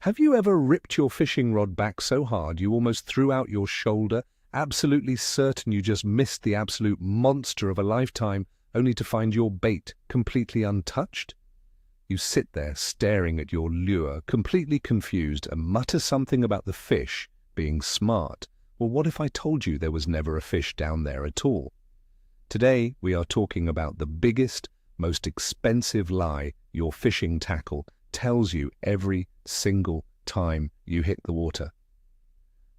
Have you ever ripped your fishing rod back so hard you almost threw out your shoulder, absolutely certain you just missed the absolute monster of a lifetime, only to find your bait completely untouched? You sit there staring at your lure, completely confused, and mutter something about the fish being smart. Well, what if I told you there was never a fish down there at all? Today, we are talking about the biggest, most expensive lie your fishing tackle tells you every single time you hit the water.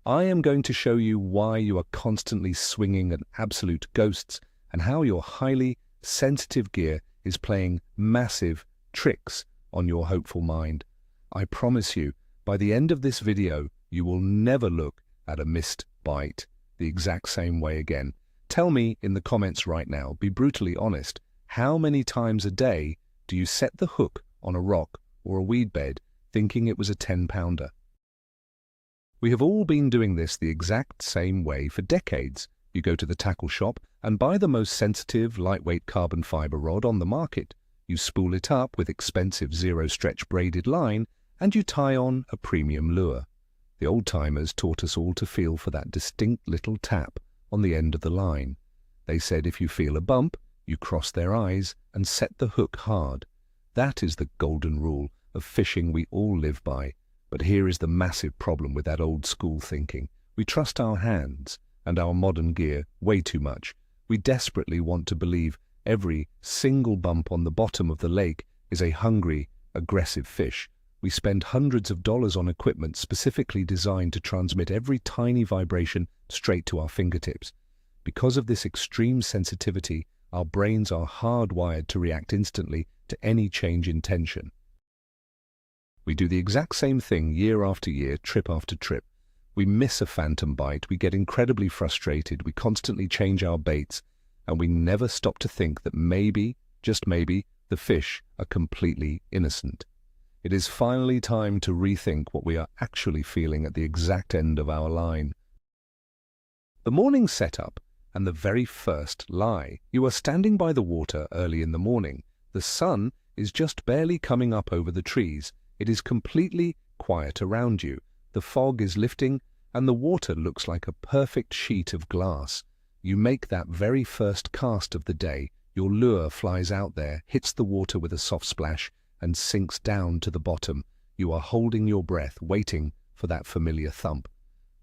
I am going to show you why you are constantly swinging at absolute ghosts and how your highly sensitive gear is playing massive tricks on your hopeful mind. I promise you, by the end of this video, you will never look at a missed bite the exact same way again. Tell me in the comments right now, be brutally honest, how many times a day do you set the hook on a rock or a weed bed thinking it was a 10-pounder? We have all been doing this the exact same way for decades. You go to the tackle shop and buy the most sensitive, lightweight carbon fiber rod on the market. You spool it up with expensive zero-stretch braided line and you tie on a premium lure. The old-timers taught us all to feel for that distinct little tap on the end of the line. They said if you feel a bump, you cross their eyes and set the hook hard. That is the golden rule of fishing we all live by. But here is the massive problem with that old-school thinking. We trust our hands and our modern gear way too much. We desperately want to believe every single bump on the bottom of the lake is a hungry, aggressive fish. We spend hundreds of dollars on equipment specifically designed to transmit every tiny vibration straight to our fingertips. Because of this extreme sensitivity, our brains are hardwired to react instantly to any change in tension. We do the exact same thing year after year, trip after trip. We miss a phantom bite, we get incredibly frustrated, we constantly change our baits, and we never stop to think that maybe, just maybe, the fish are completely innocent. It is finally time to rethink what we are actually feeling at the exact end of our line. The morning setup and the very first lie. You are standing by the water early in the morning. The sun is just barely coming up over the trees. It is completely quiet around you. The fog is lifting and the water looks like a perfect sheet of glass. You make that very first cast of the day. Your lure flies out there, hits the water with a soft splash, and sinks down to the bottom. You are holding your breath, waiting for that familiar thump.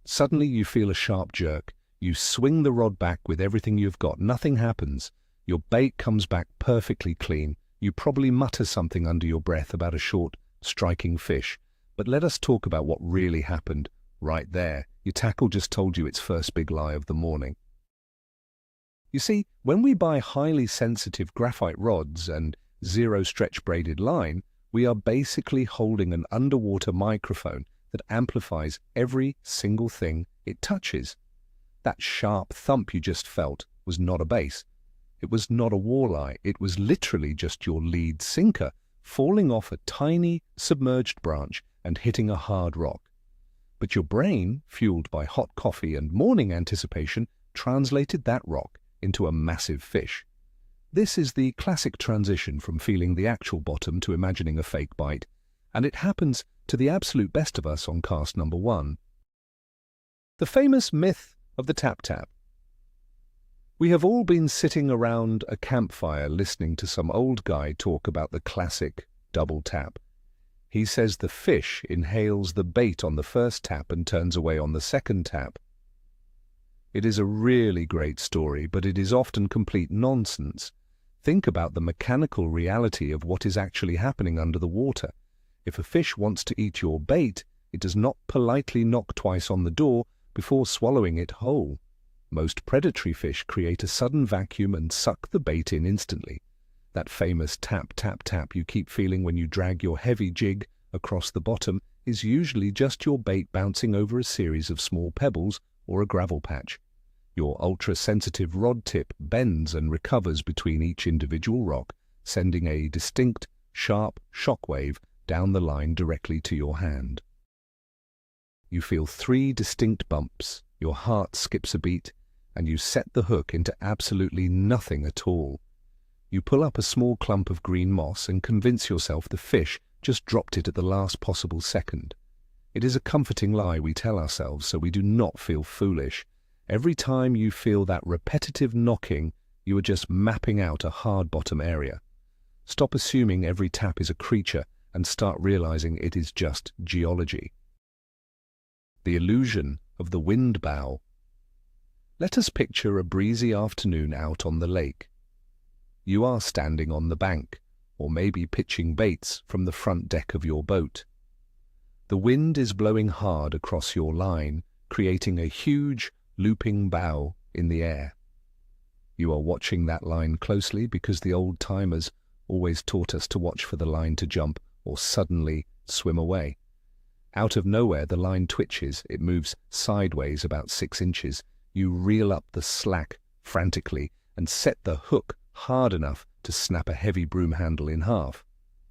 Suddenly you feel a sharp jerk. You swing the rod back with everything you've got. Nothing happens. Your bait comes back perfectly clean. You probably mutter something under your breath about a short, striking fish. But let us talk about what really happened right there. Your tackle just told you its first big lie of the morning. You see, when we buy highly sensitive graphite rods and zero-stretch braided line, we are basically holding an underwater microphone that amplifies every single thing it touches. That sharp thump you just felt was not a bass. It was not a walleye. It was literally just your lead sinker falling off a tiny submerged branch and hitting a hard rock. But your brain, fueled by hot coffee and morning anticipation, translated that rock into a massive fish. This is the classic transition from feeling the actual bottom to imagining a fake bite, and it happens to the absolute best of us on cast number 1. The famous myth of the tap-tap. We have all been sitting around a campfire listening to some old guy talk about the classic double tap. He says the fish inhales the bait on the first tap and turns away on the second tap. It is a really great story, but it is often complete nonsense. Think about the mechanical reality of what is actually happening under the water. If a fish wants to eat your bait, it does not politely knock twice on the door before swallowing it whole. Most predatory fish create a sudden vacuum and suck the bait in instantly. That famous tap, tap, tap you keep feeling when you drag your heavy jig across the bottom is usually just your bait bouncing over a series of small pebbles or a gravel patch. Your ultra-sensitive rod tip bends and recovers between each individual rock, sending a distinct, sharp shockwave down the line directly to your hand. You feel 3 distinct bumps, your heart skips a beat, and you set the hook into absolutely nothing at all. You pull up a small clump of green moss and convince yourself the fish just dropped it at the last possible second. It is a comforting lie we tell ourselves so we do not feel foolish. Every time you feel that repetitive knocking, you are just mapping out a hard bottom area. Stop assuming every tap is a creature and start realizing it is just geology. The illusion of the wind bow. Let us picture a breezy afternoon out on the lake. You are standing on the bank, or maybe pitching baits from the front deck of your boat. The wind is blowing hard across your line, creating a huge, looping bow in the air. You are watching that line closely because the old-timers always taught us to watch for the line to jump or suddenly swim away. Out of nowhere, the line twitches. It moves sideways about 6 inches. You reel up the slack frantically and set the hook hard enough to snap a heavy broom handle in half.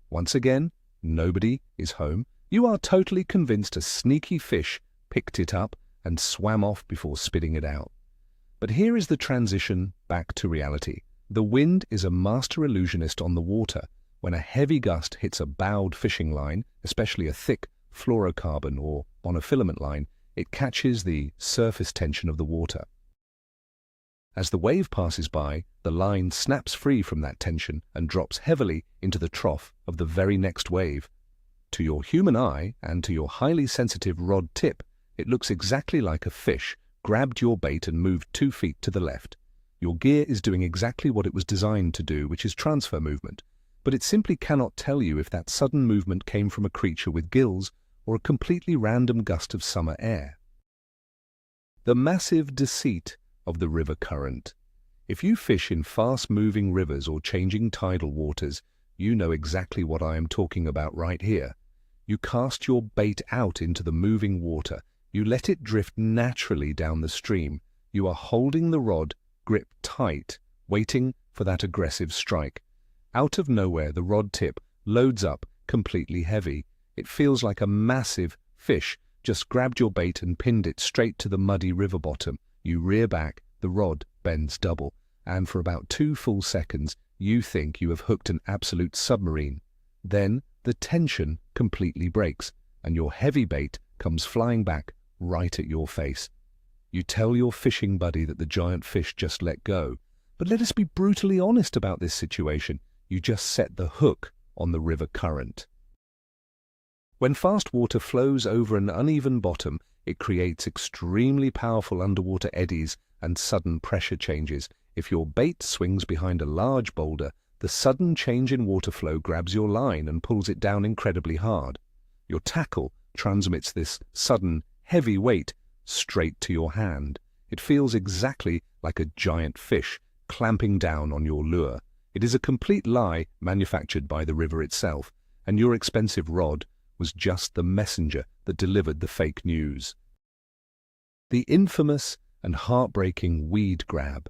Once again, nobody is home. You are totally convinced a sneaky fish picked it up and swam off before spitting it out. But here is the transition back to reality. The wind is a master illusionist on the water. When a heavy gust hits a bowed fishing line, especially a thick fluorocarbon or monofilament line, it catches the surface tension of the water. As the wave passes by, the line snaps free from that tension and drops heavily into the trough of the very next wave. To your human eye and to your highly sensitive rod tip, it looks exactly like a fish grabbed your bait and moved 2 feet to the left. Your gear is doing exactly what it was designed to do, which is transfer movement, but it simply cannot tell you if that sudden movement came from a creature with gills or a completely random gust of summer air. The massive deceit of the river current. If you fish in fast-moving rivers or changing tidal waters, you know exactly what I am talking about right here. You cast your bait out into the moving water. You let it drift naturally down the stream. You are holding the rod gripped tight, waiting for that aggressive strike. Out of nowhere, the rod tip loads up completely heavy. It feels like a massive fish just grabbed your bait and pinned it straight to the muddy river bottom. You rear back, the rod bends double, and for about 2 full seconds, you think you have hooked an absolute submarine. Then the tension completely breaks, and your heavy bait comes flying back right at your face. You tell your fishing buddy that the giant fish just let go, but let us be brutally honest about this situation. You just set the hook on the river current. When fast water flows over an uneven bottom, it creates extremely powerful underwater eddies and sudden pressure changes. If your bait swings behind a large boulder, the sudden change in water flow grabs your line and pulls it down incredibly hard. Your tackle transmits this sudden, heavy weight straight to your hand. It feels exactly like a giant fish clamping down on your lure. It is a complete lie manufactured by the river itself, and your expensive rod was just the messenger that delivered the fake news. The infamous and heartbreaking weed grab.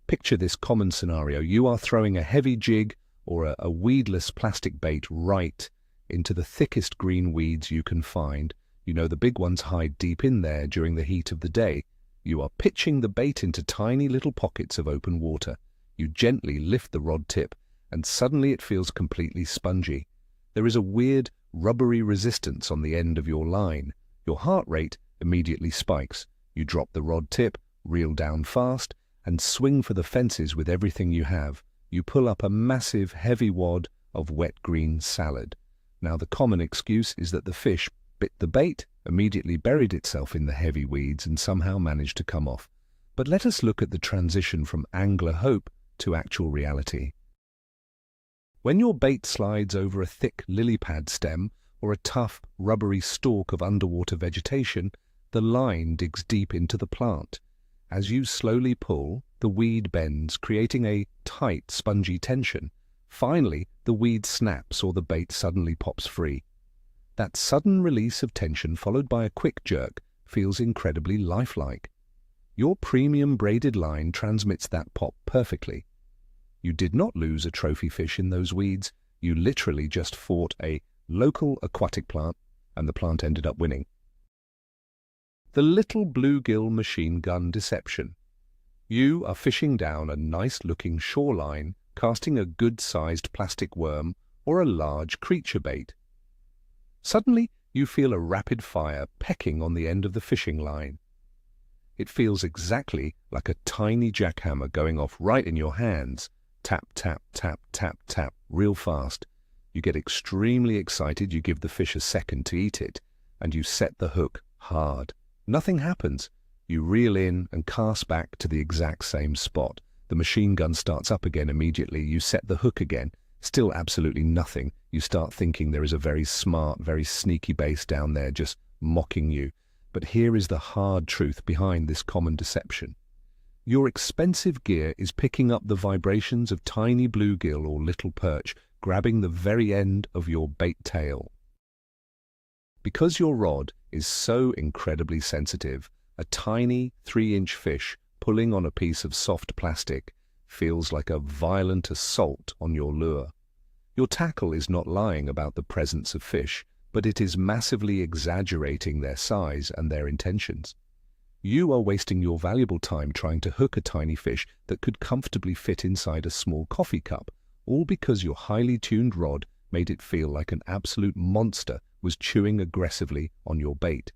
Picture this common scenario. You are throwing a heavy jig or a weedless plastic bait right into the thickest green weeds you can find. You know the big ones hide deep in there during the heat of the day. You are pitching the bait into tiny little pockets of open water. You gently lift the rod tip, and suddenly it feels completely spongy. There is a weird, rubbery resistance on the end of your line. Your heart rate immediately spikes. You drop the rod tip, reel down fast, and swing for the fences with everything you have. You pull up a massive, heavy wad of wet green salad. Now, the common excuse is that the fish bit the bait, immediately buried itself in the heavy weeds, and somehow managed to come off. But let us look at the transition from angler hope to actual reality. When your bait slides over a thick lily pad stem or a tough, rubbery stalk of underwater vegetation, the line digs deep into the plant. As you slowly pull, the weed bends, creating a tight, spongy tension. Finally, the weed snaps or the bait suddenly pops free. That sudden release of tension, followed by a quick jerk, feels incredibly lifelike. Your premium braided line transmits that pop perfectly. You did not lose a trophy fish in those weeds. You literally just fought a local aquatic plant, and the plant ended up winning. The little bluegill machine gun deception. You are fishing down a nice-looking shoreline, casting a good-sized plastic worm or a large creature bait. Suddenly, you feel a rapid fire pecking on the end of the fishing line. It feels exactly like a tiny jackhammer going off right in your hands. Tap, tap, tap, tap, tap, real fast. You get extremely excited, you give the fish a second to eat it, and you set the hook hard. Nothing happens. You reel in and cast back to the exact same spot. The machine gun starts up again immediately. You set the hook again. Still absolutely nothing. You start thinking there is a very smart, very sneaky base down there just mocking you. But here is the hard truth behind this common deception. Your expensive gear is picking up the vibrations of tiny bluegill or little perch, grabbing the very end of your bait tail. Because your rod is so incredibly sensitive, a tiny 3-inch fish pulling on a piece of soft plastic feels like a violent assault on your lure. Your tackle is not lying about the presence of fish, but it is massively exaggerating their size and their intentions. You are wasting your valuable time trying to hook a tiny fish that could comfortably fit inside a small coffee cup, all because your highly tuned rod made it feel like an absolute monster was chewing aggressively on your bait.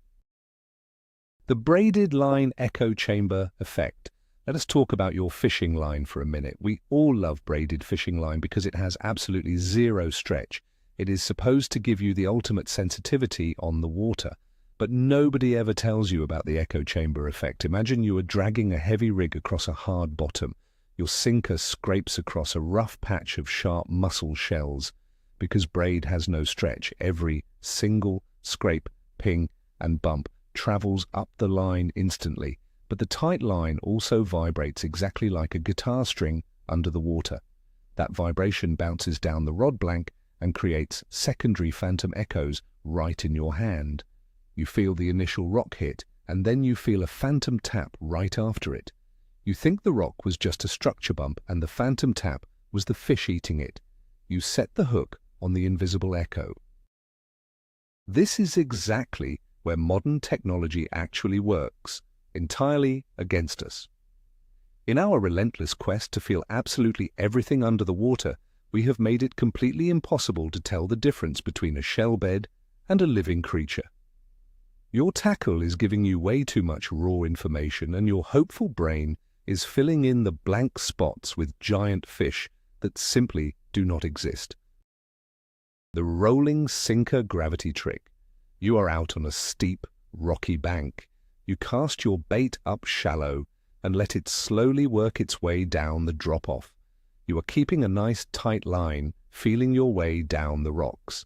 The braided line echo chamber effect. Let us talk about your fishing line for a minute. We all love braided fishing line because it has absolutely zero stretch. It is supposed to give you the ultimate sensitivity on the water. But nobody ever tells you about the echo chamber effect. Imagine you are dragging a heavy rig across a hard bottom. Your sinker scrapes across a rough patch of sharp mussel shells. Because braid has no stretch, every single scrape, ping, and bump travels up the line instantly. But the tight line also vibrates exactly like a guitar string under the water. That vibration bounces down the rod blank and creates secondary phantom echoes right in your hand. You feel the initial rock hit, and then you feel a phantom tap right after it. You think the rock was just a structure bump, and the phantom tap was the fish eating it. You set the hook on the invisible echo. This is exactly where modern technology actually works, entirely against us. In our relentless quest to feel absolutely everything under the water, we have made it completely impossible to tell the difference between a shell bed and a living creature. Your tackle is giving you way too much raw information, and your hopeful brain is filling in the blank spots with giant fish that simply do not exist. The rolling sinker gravity trick. You are out on a steep, rocky bank. You cast your bait up shallow and let it slowly work its way down the drop-off. You are keeping a nice tight line, feeling your way down the rocks.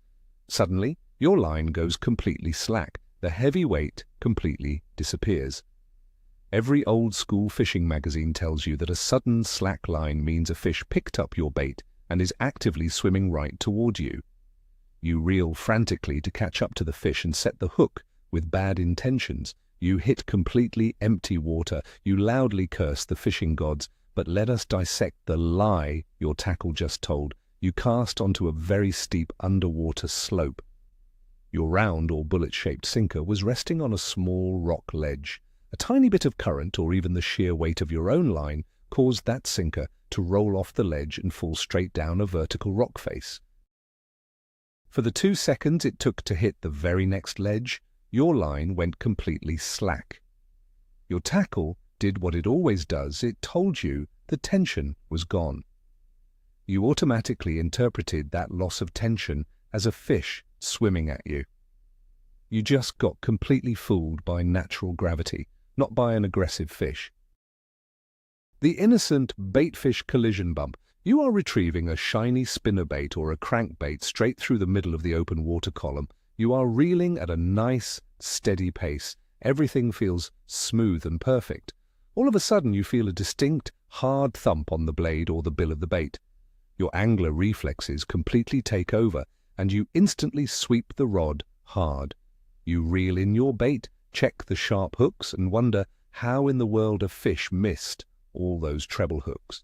Suddenly, your line goes completely slack. The heavy weight completely disappears. Every old-school fishing magazine tells you that a sudden slack line means a fish picked up your bait and is actively swimming right toward you. You reel frantically to catch up to the fish and set the hook with bad intentions. You hit completely empty water. You loudly curse the fishing gods, but let us dissect the lie your tackle just told. You cast onto a very steep underwater slope. Your round or bullet-shaped sinker was resting on a small rock ledge. A tiny bit of current, or even the sheer weight of your own line, caused that sinker to roll off the ledge and fall straight down a vertical rock face. For the 2 seconds it took to hit the very next ledge, your line went completely slack. Your tackle did what it always does. It told you the tension was gone. You automatically interpreted that loss of tension as a fish swimming at you. You just got completely fooled by natural gravity, not by an aggressive fish. The innocent baitfish collision bump. You are retrieving a shiny spinnerbait or a crankbait straight through the middle of the open water column. You are reeling at a nice, steady pace. Everything feels smooth and perfect. All of a sudden you feel a distinct, hard thump on the blade or the bill of the bait. Your angler reflexes completely take over, and you instantly sweep the rod hard. You reel in your bait, check the sharp hooks, and wonder how in the world a fish missed all those treble hooks.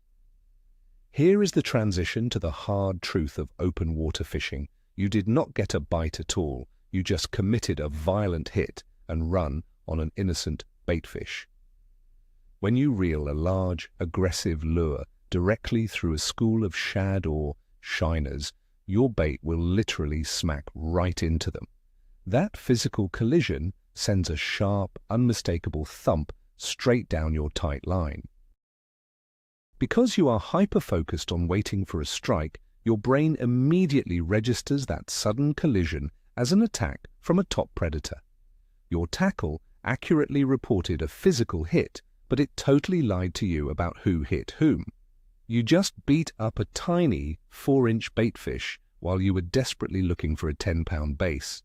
Here is the transition to the hard truth of open water fishing. You did not get a bite at all. You just committed a violent hit and run on an innocent baitfish. When you reel a large, aggressive lure directly through a school of shad or shiners, your bait will literally smack right into them. That physical collision sends a sharp, unmistakable thump straight down your tight line. Because you are hyper-focused on waiting for a strike, your brain immediately registers that sudden collision as an attack from a top predator. Your tackle accurately reported a physical hit, but it totally lied to you about who hit whom. You just beat up a tiny 4-inch baitfish while you were desperately looking for a 10-pound bass.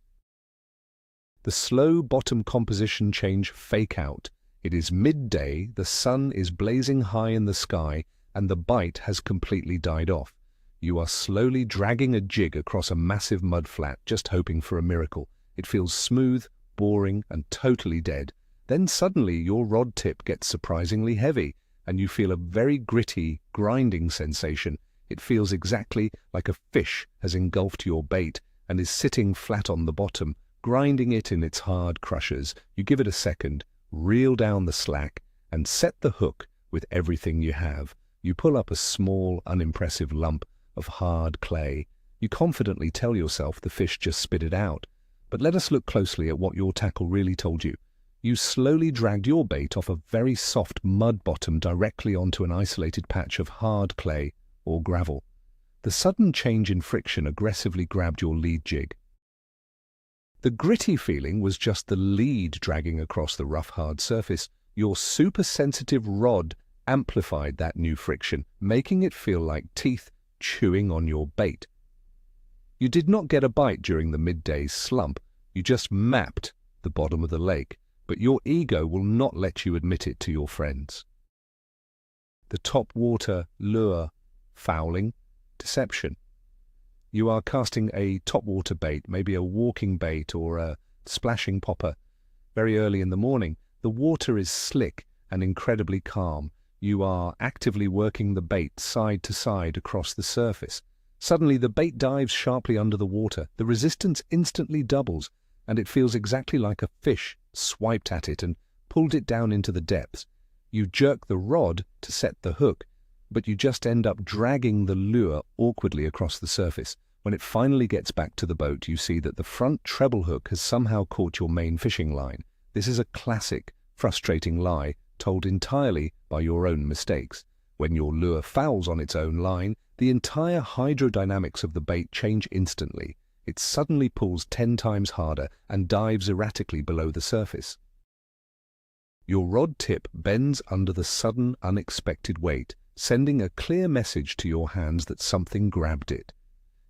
The slow bottom composition change fake out. It is midday, the sun is blazing high in the sky, and the bite has completely died off. You are slowly dragging a jig across a massive mud flat, just hoping for a miracle. It feels smooth, boring, and totally dead. Then suddenly your rod tip gets surprisingly heavy, and you feel a very gritty, grinding sensation. It feels exactly like a fish has engulfed your bait and is sitting flat on the bottom, grinding it in its hard crushers. You give it a second, reel down the slack, and set the hook with everything you have. You pull up a small, unimpressive lump of hard clay. You confidently tell yourself the fish just spit it out. But let us look closely at what your tackle really told you. You slowly dragged your bait off a very soft mud bottom directly onto an isolated patch of hard clay or gravel. The sudden change in friction aggressively grabbed your lead jig. The gritty feeling was just the lead dragging across the rough, hard surface. Your super-sensitive rod amplified that new friction, making it feel like teeth chewing on your bait. You did not get a bite during the midday slump. You just mapped the bottom of the lake, but your ego will not let you admit it to your friends. The top water lure, fouling, deception. You are casting a topwater bait, maybe a walking bait or a splashing popper, very early in the morning. The water is slick and incredibly calm. You are actively working the bait side to side across the surface. Suddenly the bait dives sharply under the water. The resistance instantly doubles, and it feels exactly like a fish swiped at it and pulled it down into the depths. You jerk the rod to set the hook, but you just end up dragging the lure awkwardly across the surface. When it finally gets back to the boat, you see that the front treble hook has somehow caught your main fishing line. This is a classic, frustrating lie told entirely by your own mistakes. When your lure fouls on its own line, the entire hydrodynamics of the bait change instantly. It suddenly pulls 10 times harder and dives erratically below the surface. Your rod tip bends under the sudden, unexpected weight, sending a clear message to your hands that something grabbed it.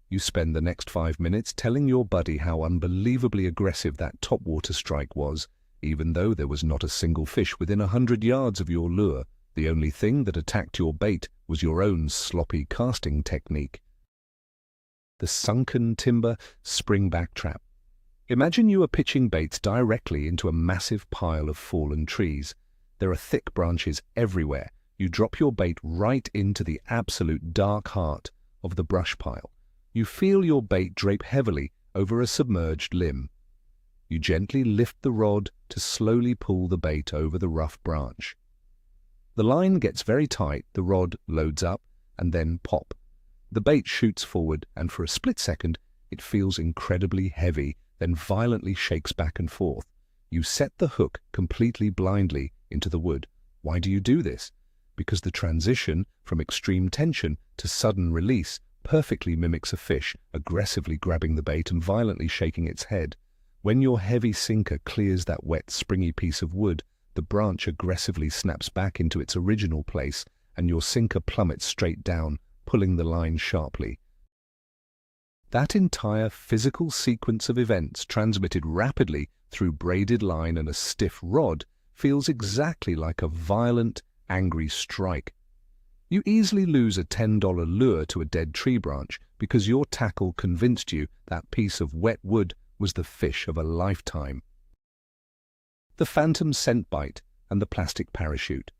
You spend the next 5 minutes telling your buddy how unbelievably aggressive that topwater strike was, even though there was not a single fish within 100 yards of your lure. The only thing that attacked your bait was your own sloppy casting technique. The sunken timber springback trap. Imagine you are pitching baits directly into a massive pile of fallen trees. There are thick branches everywhere. You drop your bait right into the absolute dark heart of the brush pile. You feel your bait drape heavily over a submerged limb. You gently lift the rod to slowly pull the bait over the rough branch. The line gets very tight, the rod loads up, and then pop. The bait shoots forward, and for a split second, it feels incredibly heavy, then violently shakes back and forth. You set the hook completely blindly into the wood. Why do you do this? Because the transition from extreme tension to sudden release perfectly mimics a fish aggressively grabbing the bait and violently shaking its head. When your heavy sinker clears that wet, springy piece of wood, the branch aggressively snaps back into its original place, and your sinker plummets straight down, pulling the line sharply. That entire physical sequence of events, transmitted rapidly through braided line and a stiff rod, feels exactly like a violent, angry strike. You easily lose a $10 lure to a dead tree branch because your tackle convinced you that piece of wet wood was the fish of a lifetime. The phantom scent bite and the plastic parachute.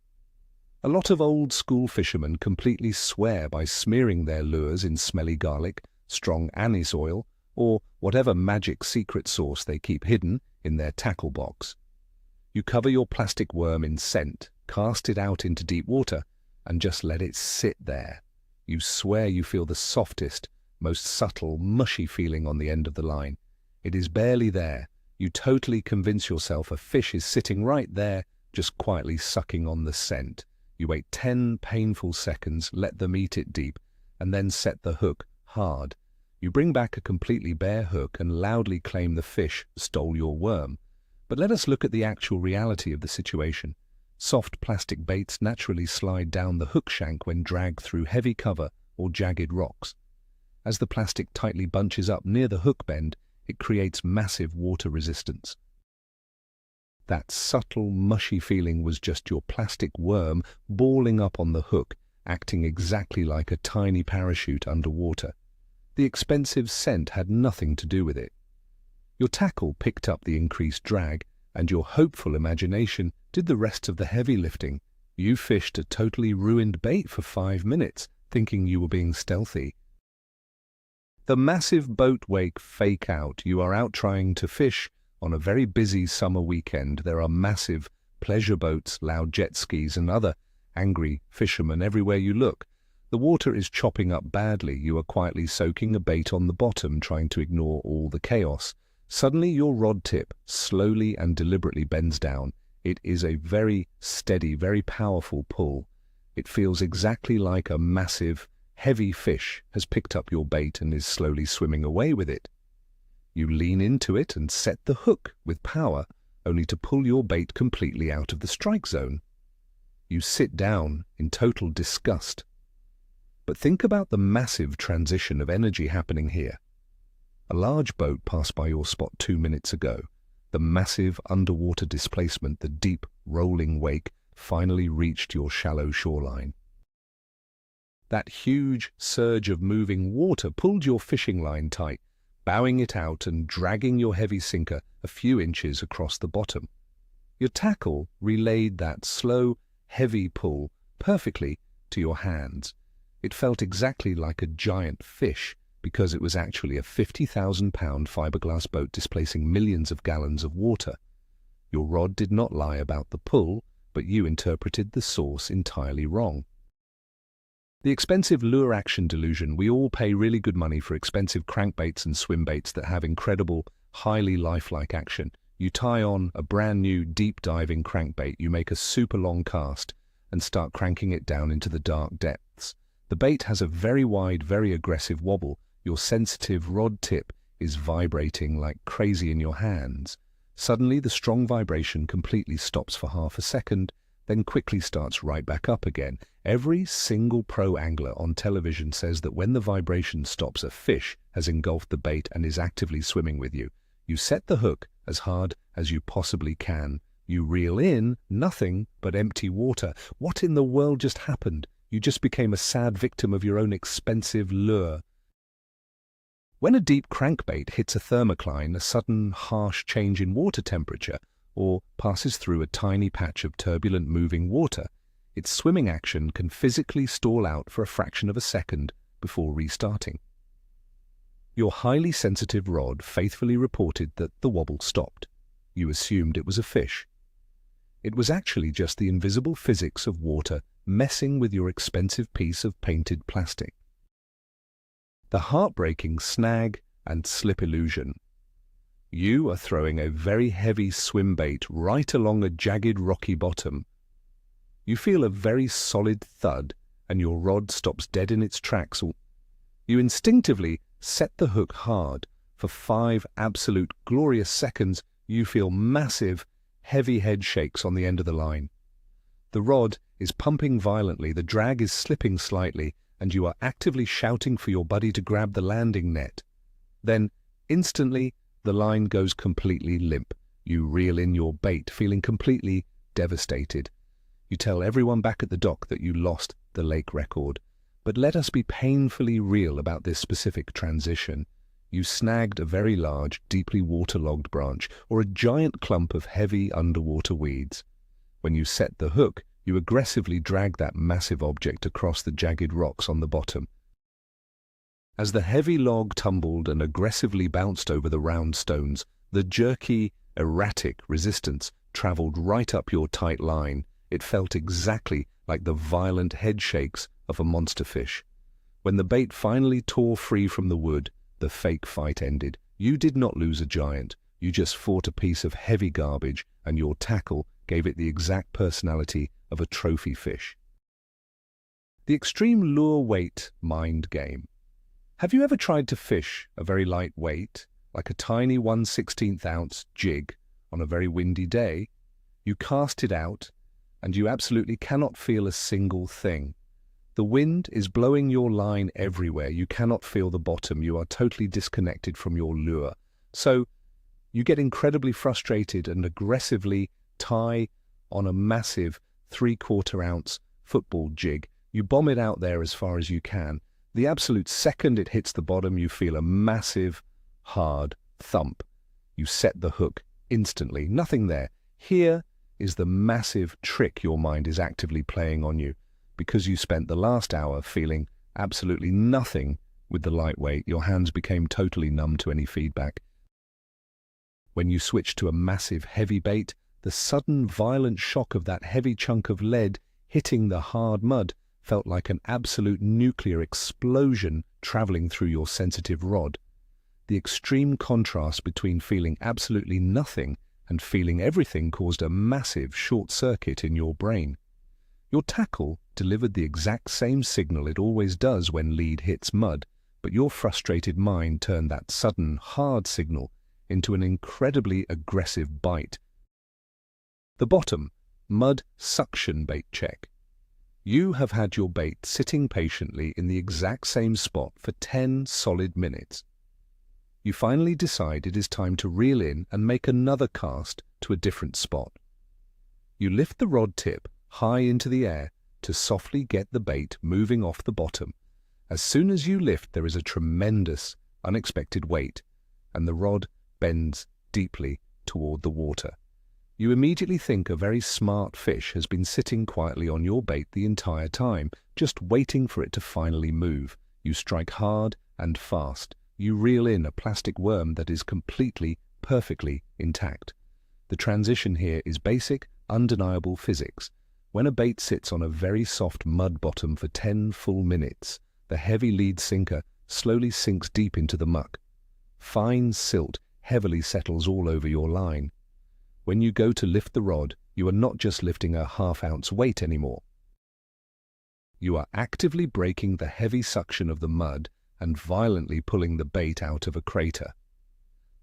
A lot of old-school fishermen completely swear by smearing their lures in smelly garlic, strong anise oil, or whatever magic secret sauce they keep hidden in their tackle box. You cover your plastic worm in scent, cast it out into deep water, and just let it sit there. You swear you feel the softest, most subtle, mushy feeling on the end of the line. It is barely there. You totally convince yourself a fish is sitting right there, just quietly sucking on the scent. You wait 10 painful seconds, let them eat it deep, and then set the hook hard. You bring back a completely bare hook and loudly claim the fish stole your worm. But let us look at the actual reality of the situation. Soft plastic baits naturally slide down the hook shank when dragged through heavy cover or jagged rocks. As the plastic tightly bunches up near the hook bend, it creates massive water resistance. That subtle, mushy feeling was just your plastic worm balling up on the hook, acting exactly like a tiny parachute underwater. The expensive scent had nothing to do with it. Your tackle picked up the increased drag, and your hopeful imagination did the rest of the heavy lifting. You fished a totally ruined bait for 5 minutes, thinking you were being stealthy. The massive boat wake fake out. You are out trying to fish on a very busy summer weekend. There are massive pleasure boats, loud jet skis, and other angry fishermen everywhere you look. The water is chopping up badly. You are quietly soaking a bait on the bottom, trying to ignore all the chaos. Suddenly your rod tip slowly and deliberately bends down. It is a very steady, very powerful pull. It feels exactly like a massive, heavy fish has picked up your bait and is slowly swimming away with it. You lean into it and set the hook with power, only to pull your bait completely out of the strike zone. You sit down in total disgust. But think about the massive transition of energy happening here. A large boat passed by your spot 2 minutes ago. The massive underwater displacement, the deep, rolling wake, finally reached your shallow shoreline. That huge surge of moving water pulled your fishing line tight, bowing it out and dragging your heavy sinker a few inches across the bottom. Your tackle relayed that slow, heavy pull perfectly to your hands. It felt exactly like a giant fish, because it was actually a 50,000-pound fiberglass boat displacing millions of gallons of water. Your rod did not lie about the pull, but you interpreted the source entirely wrong. The expensive lure action delusion. We all pay really good money for expensive crankbaits and swim baits that have incredible, highly lifelike action. You tie on a brand new deep-diving crankbait, you make a super long cast and start cranking it down into the dark depths. The bait has a very wide, very aggressive wobble. Your sensitive rod tip is vibrating like crazy in your hands. Suddenly, the strong vibration completely stops for half a second, then quickly starts right back up again. Every single pro angler on television says that when the vibration stops, a fish has engulfed the bait and is actively swimming with you. You set the hook as hard as you possibly can. You reel in nothing but empty water. What in the world just happened? You just became a sad victim of your own expensive lure. When a deep crankbait hits a thermocline, a sudden harsh change in water temperature, or passes through a tiny patch of turbulent moving water, its swimming action can physically stall out for a fraction of a second before restarting. Your highly sensitive rod faithfully reported that the wobble stopped. You assumed it was a fish. It was actually just the invisible physics of water messing with your expensive piece of painted plastic. The heartbreaking snag and slip illusion. You are throwing a very heavy swim bait right along a jagged rocky bottom. You feel a very solid thud and your rod stops dead in its tracks. You instinctively set the hook hard. For 5 absolute glorious seconds, you feel massive, heavy head shakes on the end of the line. The rod is pumping violently, the drag is slipping slightly, and you are actively shouting for your buddy to grab the landing net. Then, instantly, the line goes completely limp. You reel in your bait, feeling completely devastated. You tell everyone back at the dock that you lost the lake record. But let us be painfully real about this specific transition. You snagged a very large, deeply waterlogged branch or a giant clump of heavy underwater weeds. When you set the hook, you aggressively drag that massive object across the jagged rocks on the bottom. As the heavy log tumbled and aggressively bounced over the round stones, the jerky, erratic resistance traveled right up your tight line. It felt exactly like the violent head shakes of a monster fish. When the bait finally tore free from the wood, the fake fight ended. You did not lose a giant, you just fought a piece of heavy garbage, and your tackle gave it the exact personality of a trophy fish. The extreme lure weight mind game. Have you ever tried to fish a very light weight, like a tiny 1/16 ounce jig, on a very windy day? You cast it out, and you absolutely cannot feel a single thing. The wind is blowing your line everywhere. You cannot feel the bottom. You are totally disconnected from your lure. So you get incredibly frustrated and aggressively tie on a massive 3/4 ounce football jig. You bomb it out there as far as you can. The absolute second it hits the bottom, you feel a massive, hard thump. You set the hook instantly. Nothing there. Here is the massive trick your mind is actively playing on you. Because you spent the last hour feeling absolutely nothing with the lightweight, your hands became totally numb to any feedback. When you switched to a massive heavy bait, the sudden violent shock of that heavy chunk of lead hitting the hard mud felt like an absolute nuclear explosion traveling through your sensitive rod. The extreme contrast between feeling absolutely nothing and feeling everything caused a massive short circuit in your brain. Your tackle delivered the exact same signal it always does when lead hits mud, but your frustrated mind turned that sudden, hard signal into an incredibly aggressive bite. The bottom, mud suction bait check. You have had your bait sitting patiently in the exact same spot for 10 solid minutes. You finally decide it is time to reel in and make another cast to a different spot. You lift the rod tip high into the air to softly get the bait moving off the bottom. As soon as you lift, there is a tremendous, unexpected weight, and the rod bends deeply toward the water. You immediately think a very smart fish has been sitting quietly on your bait the entire time, just waiting for it to finally move. You strike hard and fast. You reel in a plastic worm that is completely, perfectly intact. The transition here is basic, undeniable physics. When a bait sits on a very soft mud bottom for 10 full minutes, the heavy lead sinker slowly sinks deep into the muck. Fine silt heavily settles all over your line. When you go to lift the rod, you are not just lifting a half-ounce weight anymore. You are actively breaking the heavy suction of the mud and violently pulling the bait out of a crater.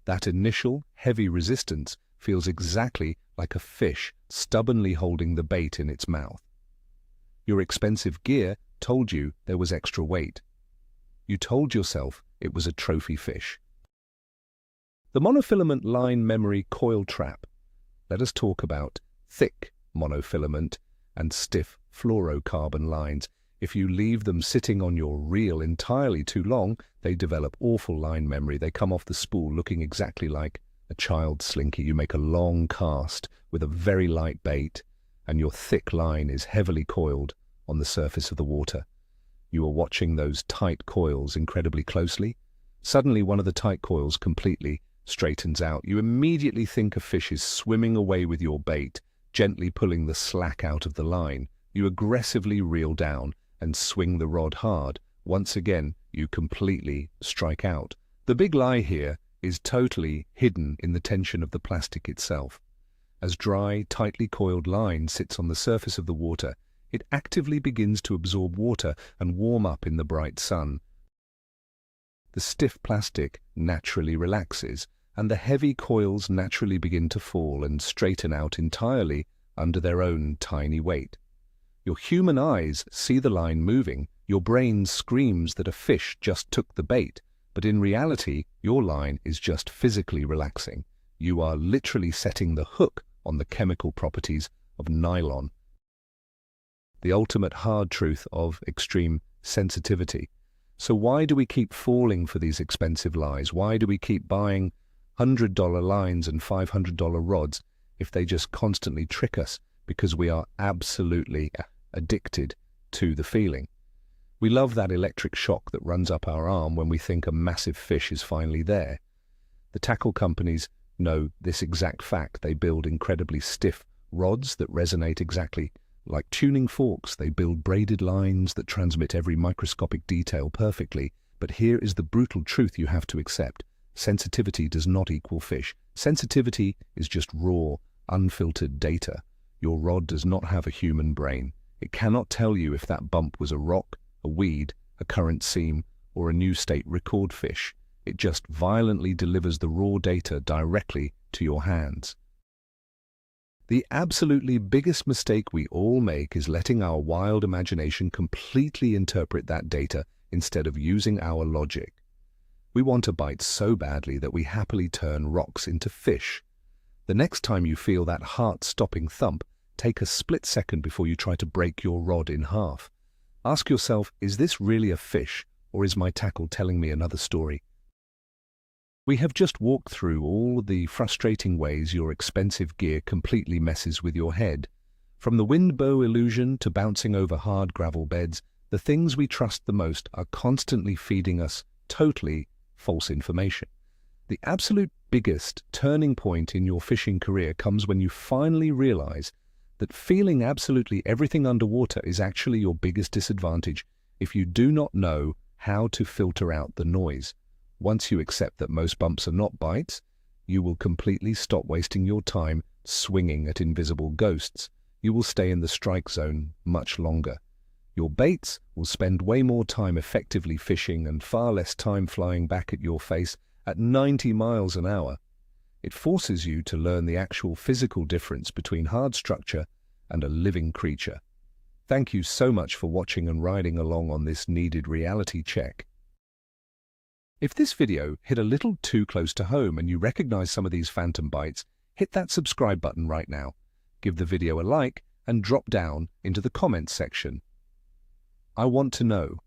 That initial heavy resistance feels exactly like a fish stubbornly holding the bait in its mouth. Your expensive gear told you there was extra weight. You told yourself it was a trophy fish. The monofilament line memory coil trap. Let us talk about thick monofilament and stiff fluorocarbon lines. If you leave them sitting on your reel entirely too long, they develop awful line memory. They come off the spool looking exactly like a child's slinky. You make a long cast with a very light bait, and your thick line is heavily coiled on the surface of the water. You are watching those tight coils incredibly closely. Suddenly, one of the tight coils completely straightens out. You immediately think a fish is swimming away with your bait, gently pulling the slack out of the line. You aggressively reel down and swing the rod hard. Once again, you completely strike out. The big lie here is totally hidden in the tension of the plastic itself. As dry, tightly coiled line sits on the surface of the water, it actively begins to absorb water and warm up in the bright sun. The stiff plastic naturally relaxes, and the heavy coils naturally begin to fall and straighten out entirely under their own tiny weight. Your human eyes see the line moving, your brain screams that a fish just took the bait, but in reality, your line is just physically relaxing. You are literally setting the hook on the chemical properties of nylon. The ultimate hard truth of extreme sensitivity. So why do we keep falling for these expensive lies? Why do we keep buying $100 lines and $500 rods if they just constantly trick us? Because we are absolutely addicted to the feeling. We love that electric shock that runs up our arm when we think a massive fish is finally there. The tackle companies know this exact fact. They build incredibly stiff rods that resonate exactly like tuning forks. They build braided lines that transmit every microscopic detail perfectly. But here is the brutal truth you have to accept. Sensitivity does not equal fish. Sensitivity is just raw, unfiltered data. Your rod does not have a human brain. It cannot tell you if that bump was a rock, a weed, a current seam, or a new state record fish. It just violently delivers the raw data directly to your hands. The absolutely biggest mistake we all make is letting our wild imagination completely interpret that data instead of using our logic. We want a bite so badly that we happily turn rocks into fish. The next time you feel that heart-stopping thump, take a split second before you try to break your rod in half. Ask yourself, is this really a fish, or is my tackle telling me another story? We have just walked through all the frustrating ways your expensive gear completely messes with your head. From the wind bow illusion to bouncing over hard gravel beds, the things we trust the most are constantly feeding us totally false information. The absolute biggest turning point in your fishing career comes when you finally realize that feeling absolutely everything underwater is actually your biggest disadvantage if you do not know how to filter out the noise. Once you accept that most bumps are not bites, you will completely stop wasting your time swinging at invisible ghosts. You will stay in the strike zone much longer. Your baits will spend way more time effectively fishing and far less time flying back at your face at 90 miles an hour. It forces you to learn the actual physical difference between hard structure and a living creature. Thank you so much for watching and riding along on this needed reality check. If this video hit a little too close to home and you recognize some of these phantom bites, hit that subscribe button right now. Give the video a like and drop down into the comments section. I want to know,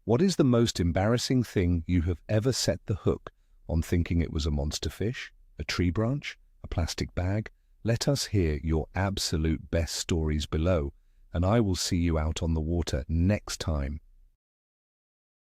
what is the most embarrassing thing you have ever set the hook on thinking it was a monster fish, a tree branch, a plastic bag? Let us hear your absolute best stories below, and I will see you out on the water next time.